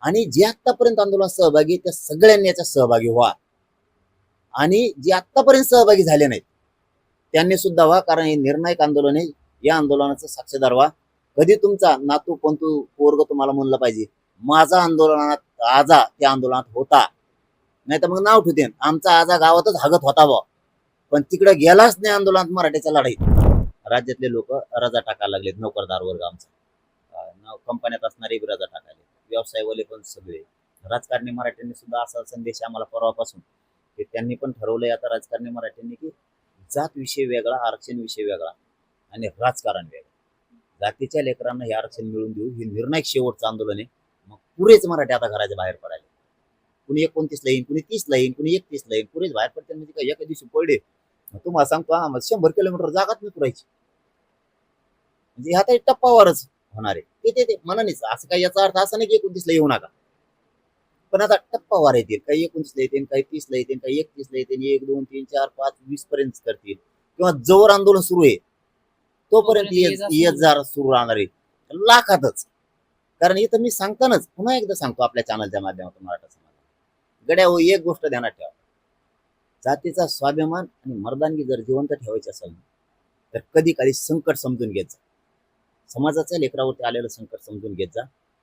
आणि जे आतापर्यंत आंदोलनात सहभागी आहेत, त्या सगळ्यांनी याच्यात सहभागी व्हा. आणि जे आतापर्यंत सहभागी झाले नाहीत त्यांनी सुद्धा व्हा, कारण हे निर्णायक आंदोलन आहे. या आंदोलनाचा साक्षीदार व्हा. कधी तुमचा नातू पंतू पोरग तुम्हाला म्हणलं पाहिजे माझा आंदोलनात आजा त्या आंदोलनात होता, नाही तर मग नाव ठेवते आमचा आजा गावातच हागत होता बा, पण तिकडे गेलाच नाही आंदोलनात मराठ्याच्या लढाईत. राज्यातले लोक रजा टाकायला लागलेत. नोकरदार वर्ग आमचा कंपन्यात असणारे रजा टाकायले, व्यवसायवाले पण सगळे. राजकारणी मराठ्यांनी सुद्धा असा संदेश आम्हाला परवापासून की त्यांनी पण ठरवलंय आता राजकारणी मराठ्यांनी की जात विषय वेगळा, आरक्षण विषय वेगळा आणि राजकारण वेगळं. जातीच्या लेकरांना हे आरक्षण मिळवून देऊ, हे निर्णायक शेवटचं आंदोलन आहे. मग पुरेच मराठी आता घराच्या बाहेर पडायला. कुणी 29ला येईन, कुणी 30ला येईन, कुणी 31ला येईन, पुरेच बाहेर पडते. म्हणजे काय एका दिवशी पडले तुम्हाला सांगतो आम्हाला 100 किलोमीटर जागाच नाही पुरायची. म्हणजे आता टप्पावरच होणार आहे ते मनानेच. असं काही याचा अर्थ असा नाही की 29ला येऊ नका, पण आता टप्पावार येतील. काही 29ला येतील, काही 30ला येतील, काही 31ला येतील, 1 2 3 4 5 20 पर्यंत करतील. किंवा जोर आंदोलन सुरू आहे तोपर्यंत येत जार सुरू राहणार आहे लाखातच. कारण इथं मी सांगतानाच पुन्हा एकदा सांगतो आपल्या चॅनलच्या माध्यमातून मराठा समाज गड्या हो, एक गोष्ट ध्यानात ठेवा. जातीचा स्वाभिमान आणि मर्दानगी जर जिवंत ठेवायची असेल तर कधी कधी संकट समजून घेत जा. समाजाच्या लेकरावरती आलेलं संकट समजून घेत जा.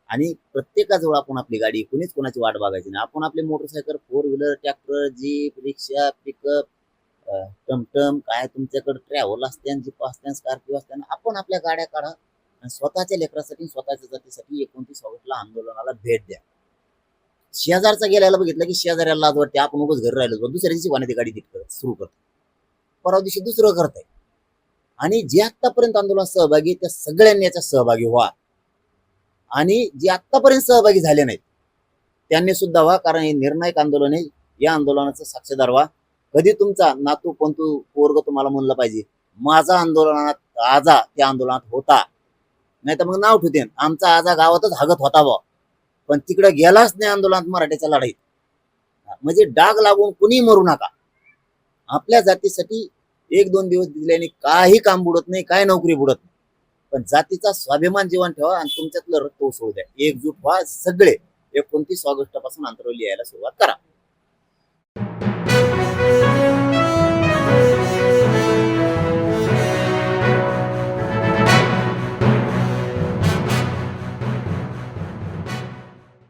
आणि प्रत्येकाजवळ आपण आपली गाडी, कुणीच कोणाची वाट बघायची नाही. आपण आपले मोटरसायकल, 4 व्हीलर, ट्रॅक्टर, जीप, रिक्षा, पिकअप, टमटम, काय तुमच्याकडे ट्रॅव्हल असते, जीप असते, स्कॉर्पिओ असते, आपण आपल्या गाड्या काढा आणि स्वतःच्या लेकरासाठी, स्वतःच्या जातीसाठी 29 ऑगस्टला आंदोलनाला भेट द्या. शेजारचा गेल्याला बघितलं की शेजाऱ्याला लाज वाटते, आपण उगाच घरी राहिलो, दुसऱ्या दिवशी कोणाची गाडी सुरू करतो, परवा दिवशी दुसरं करताय. आणि जे आतापर्यंत आंदोलनात सहभागी आहेत, त्या सगळ्यांनी याच्यात सहभागी व्हा. आणि जे आतापर्यंत सहभागी झाले नाहीत त्यांनी सुद्धा व्हा, कारण हे निर्णायक आंदोलन आहे. या आंदोलनाचा साक्षीदार व्हा. कधी तुमचा नातू पंतू पोरग तुम्हाला म्हणलं पाहिजे माझा आंदोलनात आजा त्या आंदोलनात होता, नाही तर मग नाव ठेवते आमचा आजा गावातच हागत होता बा, पण तिकडे गेलाच नाही आंदोलनात मराठ्याच्या लढाईत. म्हणजे डाग लागून कुणी मरू नका. आपल्या जातीसाठी 1-2 दिवस दिल्याने काही काम बुडत नाही, काय नोकरी बुडत नाही. पण जातीचा स्वाभिमान जीवन ठेवा आणि तुमच्यातलं रक्त उसळू द्या. एकजूट व्हा सगळे. 29 ऑगस्ट पासून आंतरवली यायला सुरुवात करा.